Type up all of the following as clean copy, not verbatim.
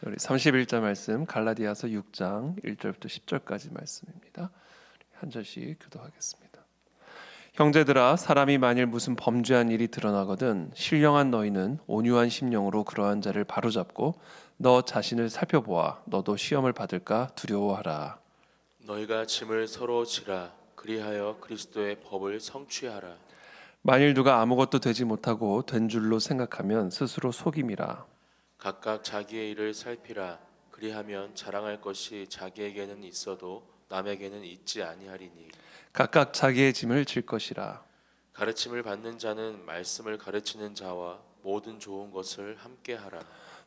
우리 31절 말씀 갈라디아서 6장 1절부터 10절까지 말씀입니다. 한 절씩 교도하겠습니다. 형제들아, 사람이 만일 무슨 범죄한 일이 드러나거든 신령한 너희는 온유한 심령으로 그러한 자를 바로잡고 너 자신을 살펴보아 너도 시험을 받을까 두려워하라. 너희가 짐을 서로 지라. 그리하여 그리스도의 법을 성취하라. 만일 누가 아무것도 되지 못하고 된 줄로 생각하면 스스로 속임이라. 각각 자기의 일을 살피라. 그리하면 자랑할 것이 자기에게는 있어도 남에게는 있지 아니하리니. 각각 자기의 짐을 질 것이라. 가르침을 받는 자는 말씀을 가르치는 자와 모든 좋은 것을 함께 하라.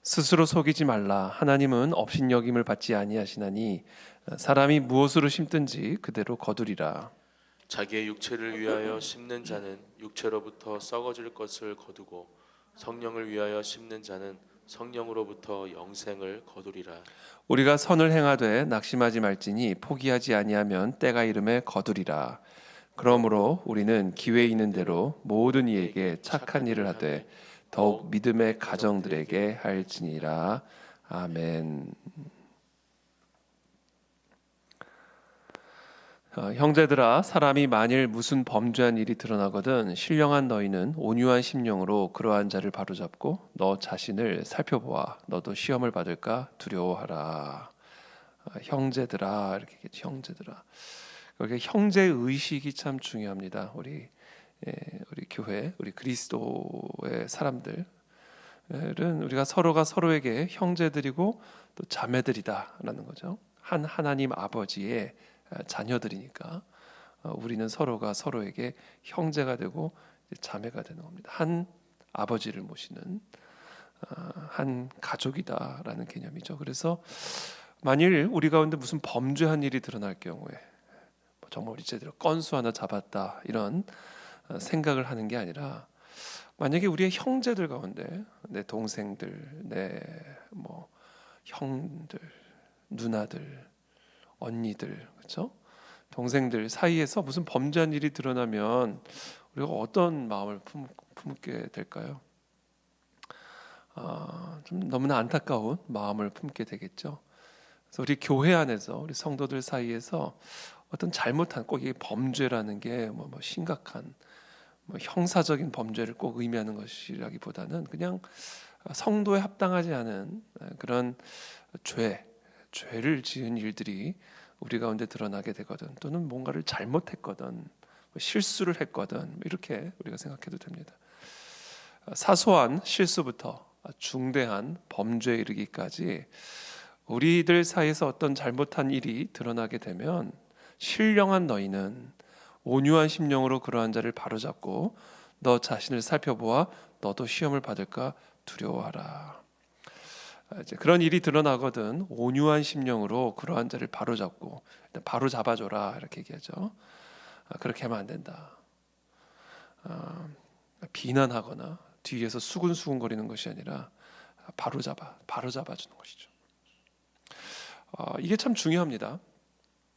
스스로 속이지 말라. 하나님은 업신여김을 받지 아니하시나니 사람이 무엇으로 심든지 그대로 거두리라. 자기의 육체를 위하여 심는 자는 육체로부터 썩어질 것을 거두고 성령을 위하여 심는 자는 성령으로부터 영생을 거두리라. 우리가 선을 행하되 낙심하지 말지니 포기하지 아니하면 때가 이름에 거두리라. 그러므로 우리는 기회 있는 대로 모든 이에게 착한 일을 하되 더욱 믿음의 가정들에게 할지니라. 아멘. 형제들아, 사람이 만일 무슨 범죄한 일이 드러나거든 신령한 너희는 온유한 심령으로 그러한 자를 바로잡고 너 자신을 살펴보아 너도 시험을 받을까 두려워하라. 형제들아, 이렇게 얘기했죠. 형제들아. 그렇게 형제 의식이 참 중요합니다. 우리 교회, 우리 그리스도의 사람들은 우리가 서로가 서로에게 형제들이고 또 자매들이다라는 거죠. 한 하나님 아버지의 자녀들이니까 우리는 서로가 서로에게 형제가 되고 자매가 되는 겁니다. 한 아버지를 모시는 한 가족이다라는 개념이죠. 그래서 만일 우리 가운데 무슨 범죄한 일이 드러날 경우에 정말 우리 제대로 건수 하나 잡았다 이런 생각을 하는 게 아니라 만약에 우리의 형제들 가운데 내 동생들, 내 형들, 누나들, 언니들, 그렇죠? 동생들 사이에서 무슨 범죄한 일이 드러나면 우리가 어떤 마음을 품게 될까요? 좀 너무나 안타까운 마음을 품게 되겠죠. 그래서 우리 교회 안에서 우리 성도들 사이에서 어떤 잘못한 꼭 이게 범죄라는 게 심각한 형사적인 범죄를 꼭 의미하는 것이라기보다는 그냥 성도에 합당하지 않은 그런 죄를 지은 일들이 우리 가운데 드러나게 되거든, 또는 뭔가를 잘못했거든, 실수를 했거든, 이렇게 우리가 생각해도 됩니다. 사소한 실수부터 중대한 범죄에 이르기까지 우리들 사이에서 어떤 잘못한 일이 드러나게 되면 신령한 너희는 온유한 심령으로 그러한 자를 바로잡고 너 자신을 살펴보아 너도 시험을 받을까 두려워하라. 이제 그런 일이 드러나거든 온유한 심령으로 그러한 자를 바로잡고 바로 잡아줘라 이렇게 얘기하죠. 그렇게 하면 안 된다. 비난하거나 뒤에서 수근수근거리는 것이 아니라 바로 잡아주는 것이죠. 이게 참 중요합니다.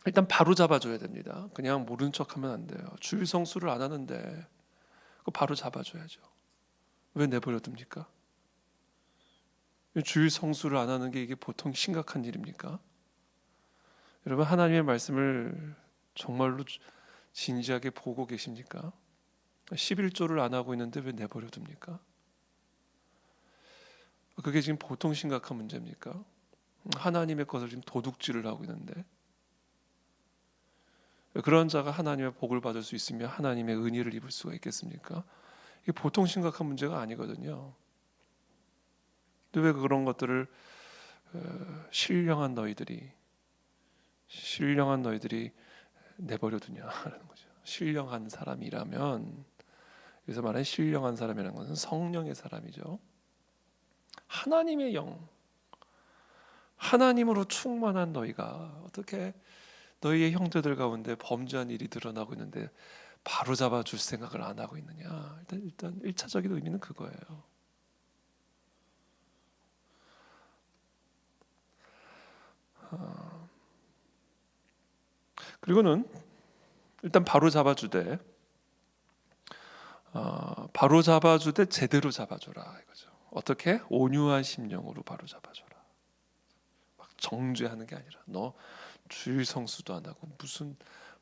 일단 바로 잡아줘야 됩니다. 그냥 모른 척하면 안 돼요. 주일 성수를 안 하는데 그거 바로 잡아줘야죠. 왜 내버려 둡니까? 주일 성수를 안 하는 게 이게 보통 심각한 일입니까? 여러분, 하나님의 말씀을 정말로 진지하게 보고 계십니까? 11조를 안 하고 있는데 왜 내버려 둡니까? 그게 지금 보통 심각한 문제입니까? 하나님의 것을 지금 도둑질을 하고 있는데 그런 자가 하나님의 복을 받을 수 있으며 하나님의 은혜를 입을 수가 있겠습니까? 이게 보통 심각한 문제가 아니거든요. 근데 왜 그런 것들을 신령한 너희들이 내버려 두냐라는 거죠. 신령한 사람이라면, 여기서 말하는 신령한 사람이라는 것은 성령의 사람이죠. 하나님의 영, 하나님으로 충만한 너희가 어떻게 너희의 형제들 가운데 범죄한 일이 드러나고 있는데 바로 잡아줄 생각을 안 하고 있느냐. 일단 1차적인 의미는 그거예요. 그리고는 일단 바로 잡아주되 바로 잡아주되 제대로 잡아줘라 이거죠. 어떻게? 온유한 심령으로 바로 잡아줘라. 막 정죄하는 게 아니라 너 주일 성수도 안 하고 무슨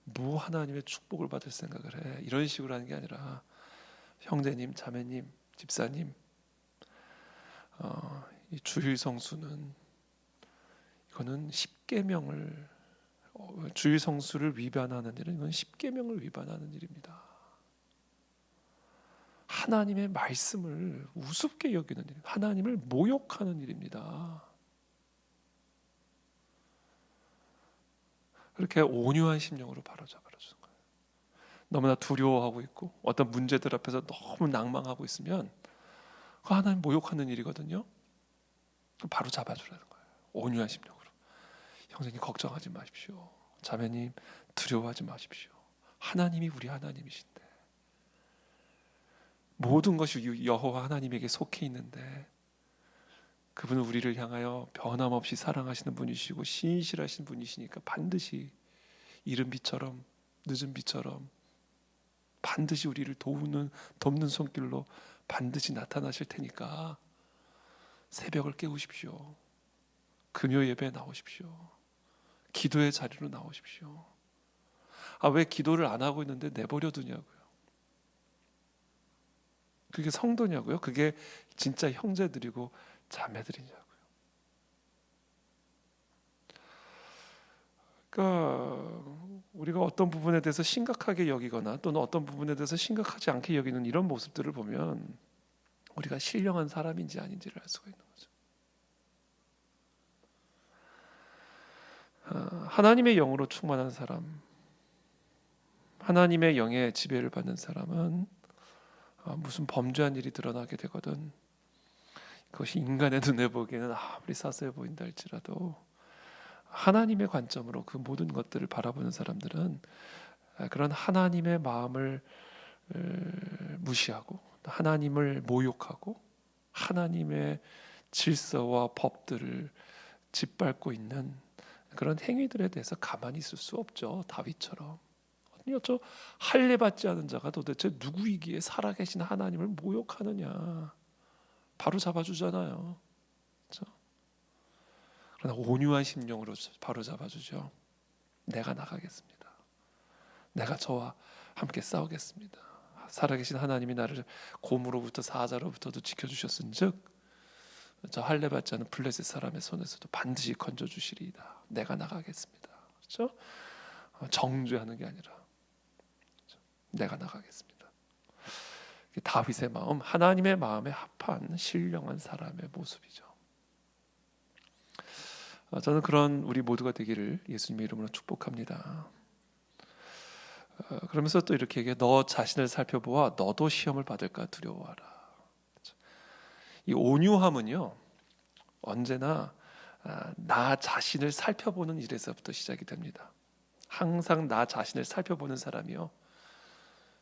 뭐 하나님의 축복을 받을 생각을 해, 이런 식으로 하는 게 아니라 형제님, 자매님, 집사님, 이 주일 성수는 이거는 십계명을 주일 성수를 위반하는 일은 이건 십계명을 위반하는 일입니다. 하나님의 말씀을 우습게 여기는 일, 하나님을 모욕하는 일입니다. 그렇게 온유한 심령으로 바로잡아주는 거예요. 너무나 두려워하고 있고 어떤 문제들 앞에서 너무 낭망하고 있으면 그 하나님 모욕하는 일이거든요. 바로 잡아주라는 거예요. 온유한 심령으로. 형제님 걱정하지 마십시오. 자매님 두려워하지 마십시오. 하나님이 우리 하나님이신데 모든 것이 여호와 하나님에게 속해 있는데 그분은 우리를 향하여 변함없이 사랑하시는 분이시고 신실하신 분이시니까 반드시 이른 비처럼 늦은 비처럼 반드시 우리를 돕는 손길로 반드시 나타나실 테니까 새벽을 깨우십시오. 금요 예배에 나오십시오. 기도의 자리로 나오십시오. 왜 기도를 안 하고 있는데 내버려 두냐고요. 그게 성도냐고요? 그게 진짜 형제들이고 자매들이냐고요. 그러니까 우리가 어떤 부분에 대해서 심각하게 여기거나 또는 어떤 부분에 대해서 심각하지 않게 여기는 이런 모습들을 보면 우리가 신령한 사람인지 아닌지를 알 수가 있는 거죠. 하나님의 영으로 충만한 사람, 하나님의 영의 지배를 받는 사람은 무슨 범죄한 일이 드러나게 되거든 그것이 인간의 눈에 보기에는 아무리 사소해 보인다 할지라도 하나님의 관점으로 그 모든 것들을 바라보는 사람들은 그런 하나님의 마음을 무시하고 하나님을 모욕하고 하나님의 질서와 법들을 짓밟고 있는 그런 행위들에 대해서 가만히 있을 수 없죠. 다윗처럼. 저 할례 받지 않은 자가 도대체 누구이기에 살아계신 하나님을 모욕하느냐. 바로 잡아주잖아요. 그렇죠? 그러나 온유한 심령으로 바로 잡아주죠. 내가 나가겠습니다. 내가 저와 함께 싸우겠습니다. 살아계신 하나님이 나를 곰으로부터 사자로부터도 지켜주셨은즉 저 할례 받지 않은 블레셋 사람의 손에서도 반드시 건져주시리이다. 내가 나가겠습니다. 그렇죠? 정죄하는 게 아니라 그렇죠? 내가 나가겠습니다. 다윗의 마음, 하나님의 마음에 합한 신령한 사람의 모습이죠. 저는 그런 우리 모두가 되기를 예수님의 이름으로 축복합니다. 그러면서 또 이렇게 얘기해, 너 자신을 살펴보아 너도 시험을 받을까 두려워하라. 이 온유함은요 언제나 나 자신을 살펴보는 일에서부터 시작이 됩니다. 항상 나 자신을 살펴보는 사람이요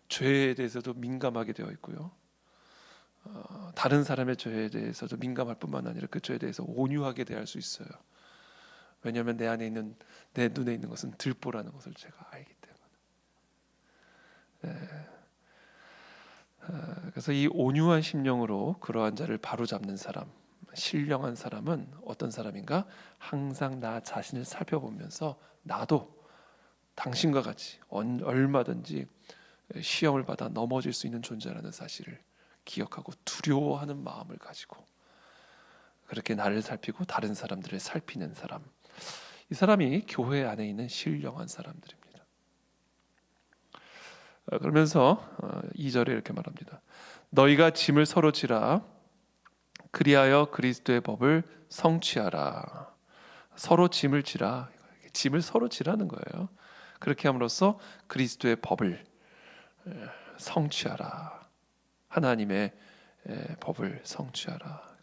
죄에 대해서도 민감하게 되어 있고요 다른 사람의 죄에 대해서도 민감할 뿐만 아니라 그 죄에 대해서 온유하게 대할 수 있어요. 왜냐하면 내 안에 있는 내 눈에 있는 것은 들보라는 것을 제가 알기 때문에. 그래서 이 온유한 심령으로 그러한 자를 바로잡는 사람, 신령한 사람은 어떤 사람인가? 항상 나 자신을 살펴보면서 나도 당신과 같이 얼마든지 시험을 받아 넘어질 수 있는 존재라는 사실을 기억하고 두려워하는 마음을 가지고 그렇게 나를 살피고 다른 사람들을 살피는 사람, 이 사람이 교회 안에 있는 신령한 사람들입니다. 그러면서 2절에 이렇게 말합니다. 너희가 짐을 서로 지라 그리하여 그리스도의 법을 성취하라. 서로 짐을 지라. 짐을 서로 지라는 거예요. 그렇게 함으로써 그리스도의 법을 성취하라. 하나님의 법을 성취하라.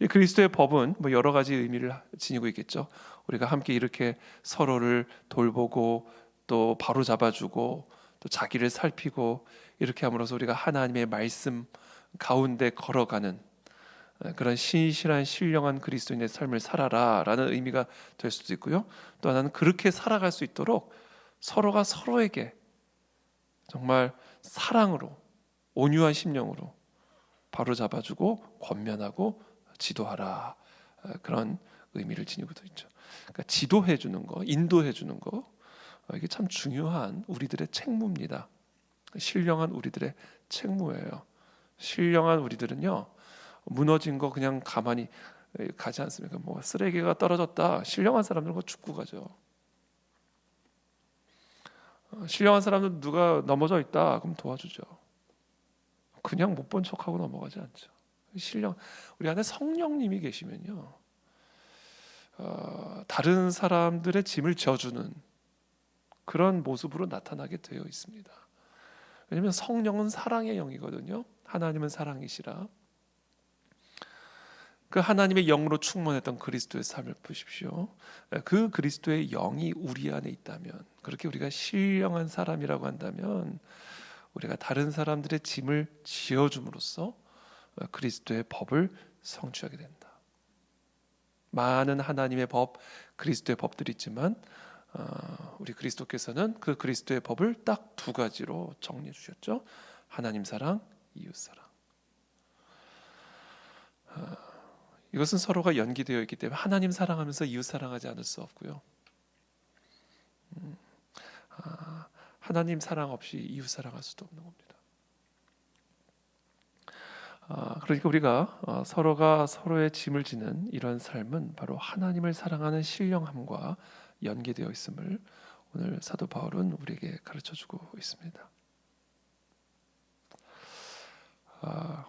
이 그리스도의 법은 뭐 여러 가지 의미를 지니고 있겠죠. 우리가 함께 이렇게 서로를 돌보고 또 바로 잡아주고 또 자기를 살피고 이렇게 함으로써 우리가 하나님의 말씀 가운데 걸어가는 그런 신실한 신령한 그리스도인의 삶을 살아라라는 의미가 될 수도 있고요. 또 하나는 그렇게 살아갈 수 있도록 서로가 서로에게 정말 사랑으로 온유한 심령으로 바로 잡아주고 권면하고 지도하라. 그런 의미를 지니고도 있죠. 그러니까 지도해 주는 거, 인도해 주는 거, 이게 참 중요한 우리들의 책무입니다. 신령한 우리들의 책무예요. 신령한 우리들은요, 무너진 거 그냥 가만히 가지 않습니까? 뭐 쓰레기가 떨어졌다, 신령한 사람들은 그거 죽고 가죠. 신령한 사람들 누가 넘어져 있다, 그럼 도와주죠. 그냥 못 본 척하고 넘어가지 않죠. 우리 안에 성령님이 계시면요, 다른 사람들의 짐을 져주는 그런 모습으로 나타나게 되어 있습니다. 왜냐하면 성령은 사랑의 영이거든요. 하나님은 사랑이시라. 그 하나님의 영으로 충만했던 그리스도의 삶을 보십시오. 그 그리스도의 영이 우리 안에 있다면, 그렇게 우리가 신령한 사람이라고 한다면, 우리가 다른 사람들의 짐을 지어줌으로써 그리스도의 법을 성취하게 된다. 많은 하나님의 법, 그리스도의 법들이 있지만 우리 그리스도께서는 그 그리스도의 법을 딱 두 가지로 정리해 주셨죠. 하나님 사랑, 이웃 사랑. 이것은 서로가 연기되어 있기 때문에 하나님 사랑하면서 이웃 사랑하지 않을 수 없고요. 하나님 사랑 없이 이웃 사랑할 수도 없는 겁니다. 그러니까 우리가 서로가 서로의 짐을 지는 이런 삶은 바로 하나님을 사랑하는 신령함과 연계되어 있음을 오늘 사도 바울은 우리에게 가르쳐주고 있습니다.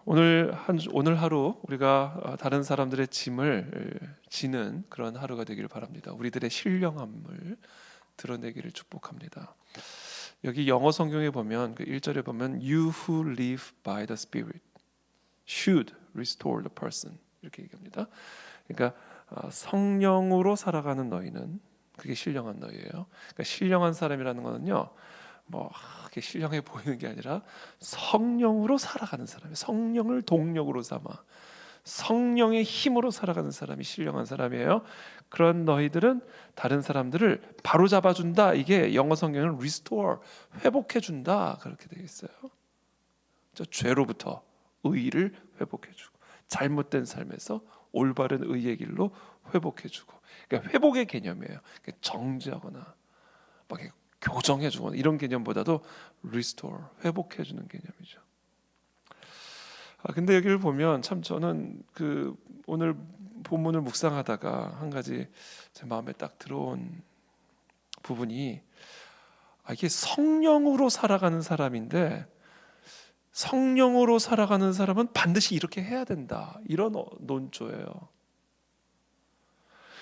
오늘 하루 우리가 다른 사람들의 짐을 지는 그런 하루가 되기를 바랍니다. 우리들의 신령함을 드러내기를 축복합니다. 여기 영어 성경에 보면 그 1절에 보면 You who live by the Spirit should restore the person, 이렇게 얘기합니다. 그러니까 성령으로 살아가는 너희는, 그게 신령한 너희예요. 그러니까 신령한 사람이라는 거는요, 뭐 이렇게 신령해 보이는 게 아니라 성령으로 살아가는 사람이에요. 성령을 동력으로 삼아 성령의 힘으로 살아가는 사람이 신령한 사람이에요. 그런 너희들은 다른 사람들을 바로 잡아준다. 이게 영어 성경은 restore, 회복해준다, 그렇게 되어 있어요. 죄로부터 의를 회복해주고, 잘못된 삶에서 올바른 의의 길로 회복해주고, 그러니까 회복의 개념이에요. 그러니까 정지하거나 막 교정해주거나 이런 개념보다도 restore, 회복해주는 개념이죠. 근데 여기를 보면 참 저는 그 오늘 본문을 묵상하다가 한 가지 제 마음에 딱 들어온 부분이, 이게 성령으로 살아가는 사람인데, 성령으로 살아가는 사람은 반드시 이렇게 해야 된다, 이런 논조예요.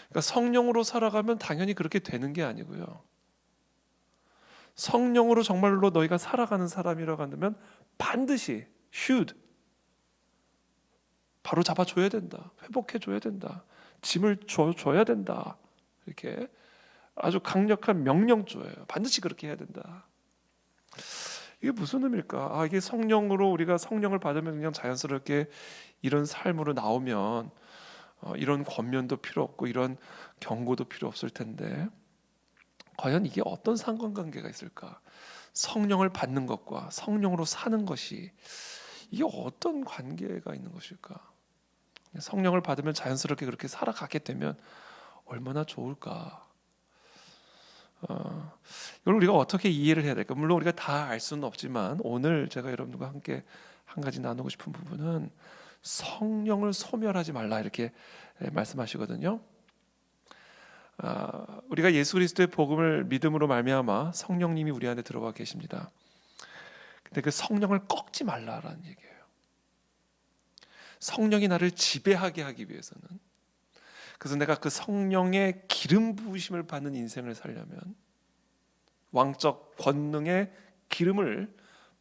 그러니까 성령으로 살아가면 당연히 그렇게 되는 게 아니고요. 성령으로 정말로 너희가 살아가는 사람이라고 한다면 반드시 should, 바로 잡아줘야 된다, 회복해줘야 된다, 짐을 줘야 된다, 이렇게 아주 강력한 명령조예요. 반드시 그렇게 해야 된다. 이게 무슨 의미일까? 이게 성령으로 우리가 성령을 받으면 그냥 자연스럽게 이런 삶으로 나오면 이런 권면도 필요 없고 이런 경고도 필요 없을 텐데, 과연 이게 어떤 상관관계가 있을까? 성령을 받는 것과 성령으로 사는 것이 이게 어떤 관계가 있는 것일까? 성령을 받으면 자연스럽게 그렇게 살아가게 되면 얼마나 좋을까? 이걸 우리가 어떻게 이해를 해야 될까? 물론 우리가 다 알 수는 없지만 오늘 제가 여러분들과 함께 한 가지 나누고 싶은 부분은 성령을 소멸하지 말라, 이렇게 말씀하시거든요. 우리가 예수 그리스도의 복음을 믿음으로 말미암아 성령님이 우리 안에 들어와 계십니다. 근데 그 성령을 꺾지 말라라는 얘기예요. 성령이 나를 지배하게 하기 위해서는, 그래서 내가 그 성령의 기름 부으심을 받는 인생을 살려면, 왕적 권능의 기름을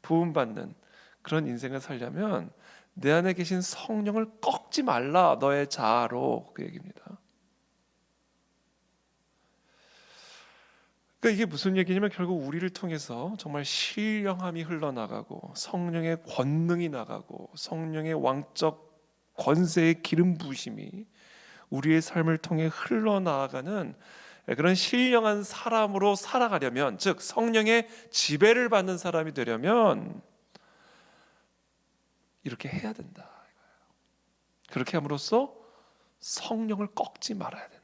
부음받는 그런 인생을 살려면 내 안에 계신 성령을 꺾지 말라, 너의 자아로, 그 얘기입니다. 그러니까 이게 무슨 얘기냐면 결국 우리를 통해서 정말 신령함이 흘러나가고 성령의 권능이 나가고 성령의 왕적 권세의 기름 부으심이 우리의 삶을 통해 흘러나가는 그런 신령한 사람으로 살아가려면, 즉 성령의 지배를 받는 사람이 되려면 이렇게 해야 된다. 그렇게 함으로써 성령을 꺾지 말아야 된다.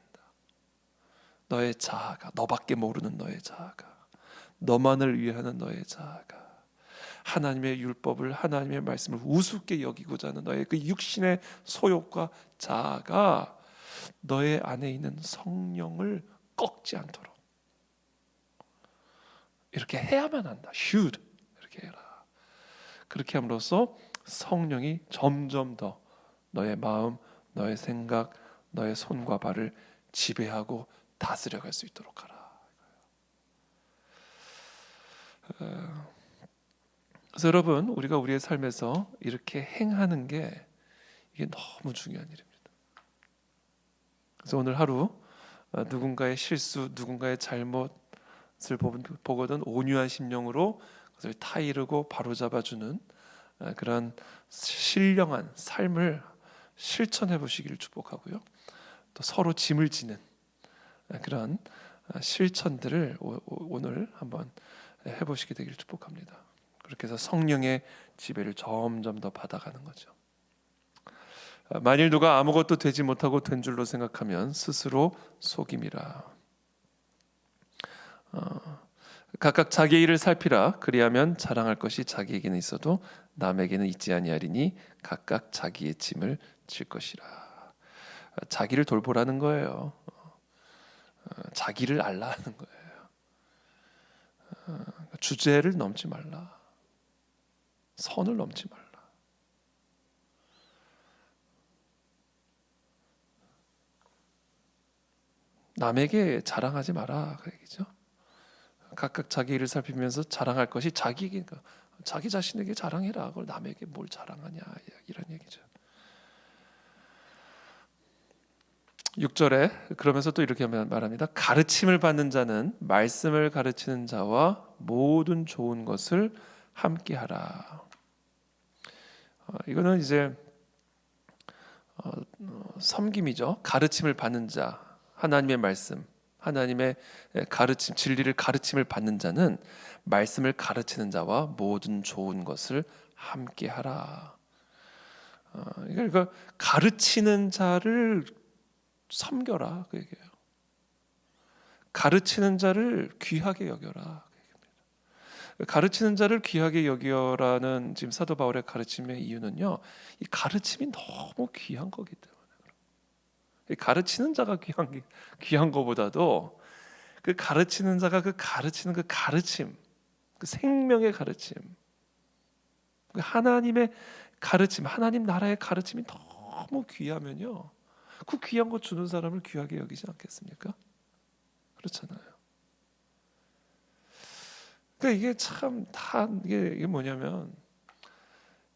너의 자아가, 너밖에 모르는 너의 자아가, 너만을 위하는 너의 자아가, 하나님의 율법을, 하나님의 말씀을 우습게 여기고자 하는 너의 그 육신의 소욕과 자아가 너의 안에 있는 성령을 꺾지 않도록 이렇게 해야만 한다. should 이렇게 해라. 그렇게 함으로써 성령이 점점 더 너의 마음, 너의 생각, 너의 손과 발을 지배하고 다스려갈 수 있도록 하라. 그래서 여러분, 우리가 우리의 삶에서 이렇게 행하는 게 이게 너무 중요한 일입니다. 그래서 오늘 하루 누군가의 실수, 누군가의 잘못을 보거든 온유한 심령으로 그것을 타이르고 바로잡아주는 그런 신령한 삶을 실천해 보시기를 축복하고요. 또 서로 짐을 지는 그런 실천들을 오늘 한번 해보시게 되기를 축복합니다. 그렇게 해서 성령의 지배를 점점 더 받아가는 거죠. 만일 누가 아무것도 되지 못하고 된 줄로 생각하면 스스로 속임이라. 각각 자기 일을 살피라. 그리하면 자랑할 것이 자기에게는 있어도 남에게는 있지 아니하리니 각각 자기의 짐을 질 것이라. 자기를 돌보라는 거예요. 자기를 알라 하는 거예요. 주제를 넘지 말라. 선을 넘지 말라. 남에게 자랑하지 마라 그 얘기죠. 각각 자기 일을 살피면서 자랑할 것이 자기에게, 자기 자신에게 자랑해라. 그걸 남에게 뭘 자랑하냐 이런 얘기죠. 6절에 그러면서 또 이렇게 말합니다. 가르침을 받는 자는 말씀을 가르치는 자와 모든 좋은 것을 함께하라. 이거는 이제 섬김이죠. 가르침을 받는 자, 하나님의 말씀, 하나님의 가르침, 진리를 가르침을 받는 자는 말씀을 가르치는 자와 모든 좋은 것을 함께하라. 그러니까 가르치는 자를 섬겨라 그 얘기예요. 가르치는 자를 귀하게 여겨라 그 얘기입니다. 가르치는 자를 귀하게 여겨라는 지금 사도 바울의 가르침의 이유는요, 이 가르침이 너무 귀한 거기 때문에. 가르치는 자가 귀한 것보다도 그 가르치는 자가 그 가르치는 그 가르침, 그 생명의 가르침, 그 하나님의 가르침, 하나님 나라의 가르침이 너무 귀하면요, 그 귀한 거 주는 사람을 귀하게 여기지 않겠습니까? 그렇잖아요. 그러니까 이게 참 다 이게 뭐냐면,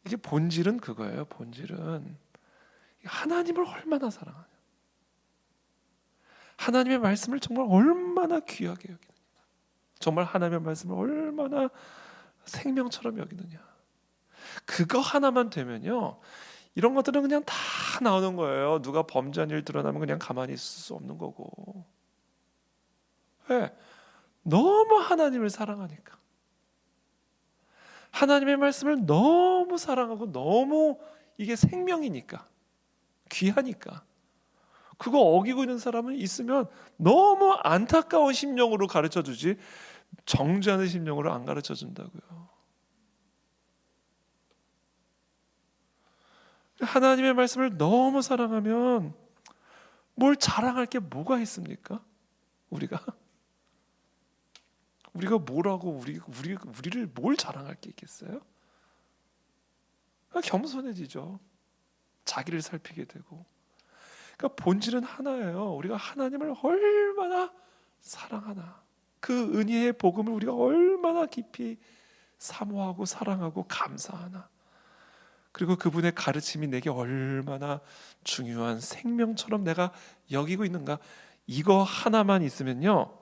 이게 본질은 그거예요. 본질은 하나님을 얼마나 사랑하냐, 하나님의 말씀을 정말 얼마나 귀하게 여기느냐, 정말 하나님의 말씀을 얼마나 생명처럼 여기느냐. 그거 하나만 되면요, 이런 것들은 그냥 다 나오는 거예요. 누가 범죄한 일 드러나면 그냥 가만히 있을 수 없는 거고. 왜? 너무 하나님을 사랑하니까. 하나님의 말씀을 너무 사랑하고 너무 이게 생명이니까, 귀하니까. 그거 어기고 있는 사람은 있으면 너무 안타까운 심령으로 가르쳐주지 정죄하는 심령으로 안 가르쳐준다고요. 하나님의 말씀을 너무 사랑하면 뭘 자랑할 게 뭐가 있습니까? 우리가 뭐라고 우리를 뭘 자랑할 게 있겠어요? 겸손해지죠. 자기를 살피게 되고. 그러니까 본질은 하나예요. 우리가 하나님을 얼마나 사랑하나, 그 은혜의 복음을 우리가 얼마나 깊이 사모하고 사랑하고 감사하나, 그리고 그분의 가르침이 내게 얼마나 중요한 생명처럼 내가 여기고 있는가, 이거 하나만 있으면요,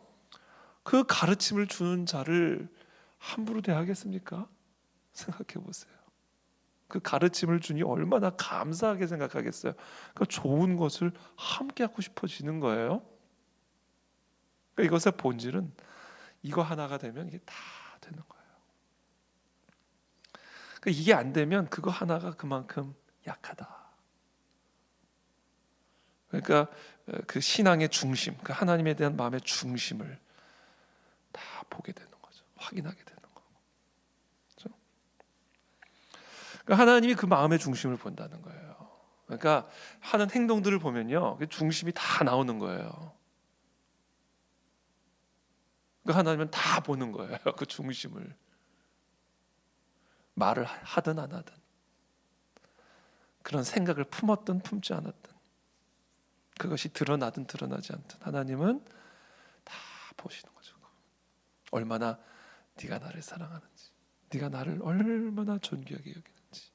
그 가르침을 주는 자를 함부로 대하겠습니까? 생각해 보세요. 그 가르침을 주니 얼마나 감사하게 생각하겠어요. 그러니까 좋은 것을 함께 하고 싶어지는 거예요. 그러니까 이것의 본질은 이거 하나가 되면 이게 다 되는 거예요. 그러니까 이게 안 되면 그거 하나가 그만큼 약하다. 그러니까 그 신앙의 중심, 그 하나님에 대한 마음의 중심을 다 보게 되는 거죠. 확인하게 되는 거고. 그렇죠? 그러니까 하나님이 그 마음의 중심을 본다는 거예요. 그러니까 하는 행동들을 보면요, 그 중심이 다 나오는 거예요. 그 하나님은 다 보는 거예요. 그 중심을. 말을 하든 안 하든, 그런 생각을 품었든 품지 않았든, 그것이 드러나든 드러나지 않든 하나님은 다 보시는 거죠. 얼마나 네가 나를 사랑하는지, 네가 나를 얼마나 존귀하게 여기는지.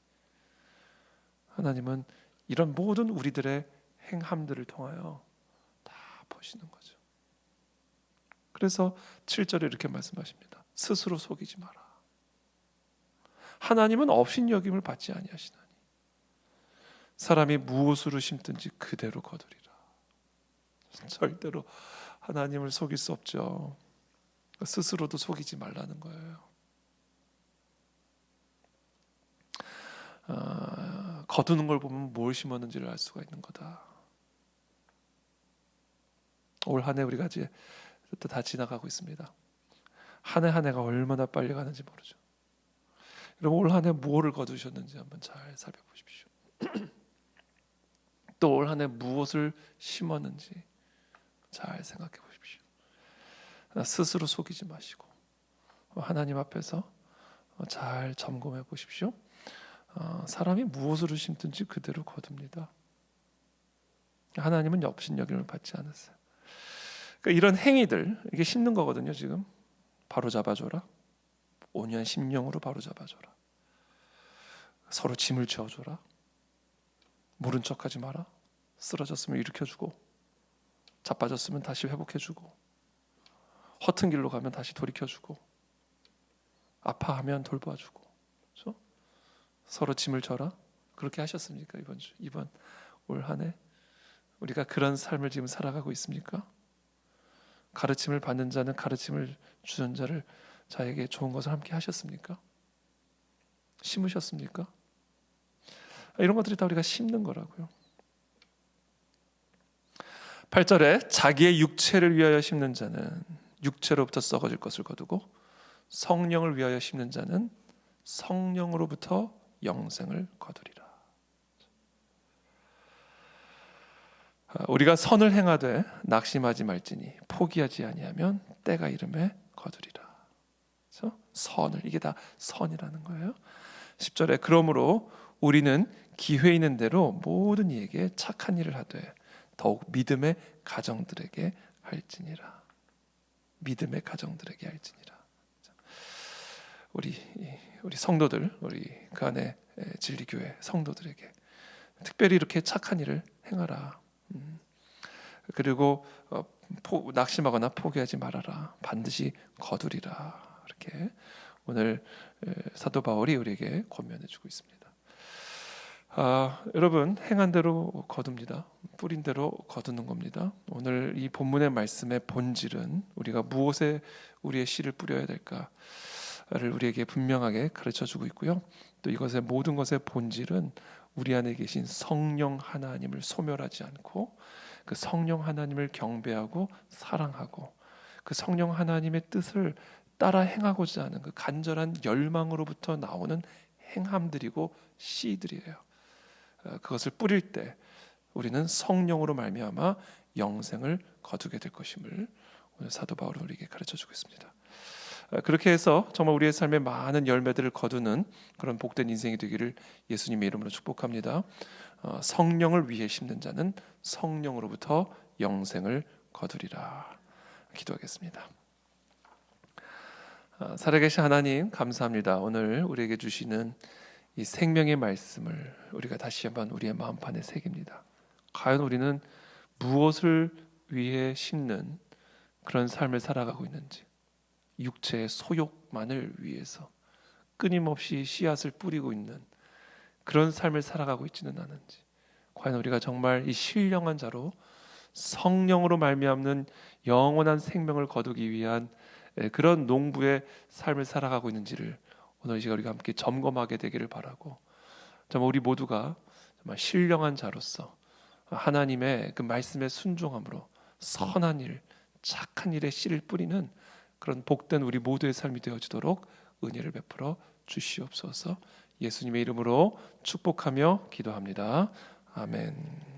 하나님은 이런 모든 우리들의 행함들을 통하여 다 보시는 거죠. 그래서 7절에 이렇게 말씀하십니다. 스스로 속이지 마라. 하나님은 업신여김을 받지 아니하시나니 사람이 무엇으로 심든지 그대로 거두리라. 절대로 하나님을 속일 수 없죠. 스스로도 속이지 말라는 거예요. 거두는 걸 보면 뭘 심었는지를 알 수가 있는 거다. 올 한 해 우리가 이제 또 다 지나가고 있습니다. 한 해 한 해가 얼마나 빨리 가는지 모르죠. 여러분 올 한 해 무엇을 거두셨는지 한번 잘 살펴보십시오. 또 올 한 해 무엇을 심었는지 잘 생각해 보십시오. 스스로 속이지 마시고 하나님 앞에서 잘 점검해 보십시오. 사람이 무엇으로 심든지 그대로 거둡니다. 하나님은 업신여김을 받지 않았어요. 그러니까 이런 행위들, 이게 심는 거거든요. 지금 바로 잡아줘라, 온유한 심령으로 바로 잡아줘라, 서로 짐을 지어줘라, 모른 척하지 마라, 쓰러졌으면 일으켜주고 자빠졌으면 다시 회복해주고 허튼 길로 가면 다시 돌이켜주고 아파하면 돌봐주고, 그렇죠? 서로 짐을 져라. 그렇게 하셨습니까? 이번 올 한 해 우리가 그런 삶을 지금 살아가고 있습니까? 가르침을 받는 자는 가르침을 주는 자를 자에게 좋은 것을 함께 하셨습니까? 심으셨습니까? 이런 것들이 다 우리가 심는 거라고요. 8절에 자기의 육체를 위하여 심는 자는 육체로부터 썩어질 것을 거두고 성령을 위하여 심는 자는 성령으로부터 영생을 거두리라. 우리가 선을 행하되 낙심하지 말지니 포기하지 아니하면 때가 이름에 거두리라. 그래서 선을, 이게 다 선이라는 거예요. 10절에 그러므로 우리는 기회 있는 대로 모든 이에게 착한 일을 하되 더욱 믿음의 가정들에게 할지니라. 믿음의 가정들에게 할지니라. 우리 성도들, 우리 그 안에 진리교회 성도들에게 특별히 이렇게 착한 일을 행하라. 그리고 낙심하거나 포기하지 말아라. 반드시 거두리라. 이렇게 오늘 사도 바울이 우리에게 권면해주고 있습니다. 여러분, 행한 대로 거둡니다. 뿌린 대로 거두는 겁니다. 오늘 이 본문의 말씀의 본질은 우리가 무엇에 우리의 씨를 뿌려야 될까를 우리에게 분명하게 가르쳐주고 있고요. 또 이것의 모든 것의 본질은 우리 안에 계신 성령 하나님을 소멸하지 않고 그 성령 하나님을 경배하고 사랑하고 그 성령 하나님의 뜻을 따라 행하고자 하는 그 간절한 열망으로부터 나오는 행함들이고 씨들이에요. 그것을 뿌릴 때 우리는 성령으로 말미암아 영생을 거두게 될 것임을 오늘 사도 바울은 우리에게 가르쳐주고 있습니다. 그렇게 해서 정말 우리의 삶에 많은 열매들을 거두는 그런 복된 인생이 되기를 예수님의 이름으로 축복합니다. 성령을 위해 심는 자는 성령으로부터 영생을 거두리라. 기도하겠습니다. 살아계신 하나님 감사합니다. 오늘 우리에게 주시는 이 생명의 말씀을 우리가 다시 한번 우리의 마음판에 새깁니다. 과연 우리는 무엇을 위해 심는 그런 삶을 살아가고 있는지, 육체의 소욕만을 위해서 끊임없이 씨앗을 뿌리고 있는 그런 삶을 살아가고 있지는 않은지, 과연 우리가 정말 이 신령한 자로 성령으로 말미암는 영원한 생명을 거두기 위한 그런 농부의 삶을 살아가고 있는지를 오늘 이 시간 우리가 함께 점검하게 되기를 바라고, 정말 우리 모두가 정말 신령한 자로서 하나님의 그 말씀에 순종함으로 선한 일, 착한 일에 씨를 뿌리는 그런 복된 우리 모두의 삶이 되어지도록 은혜를 베풀어 주시옵소서. 예수님의 이름으로 축복하며 기도합니다. 아멘.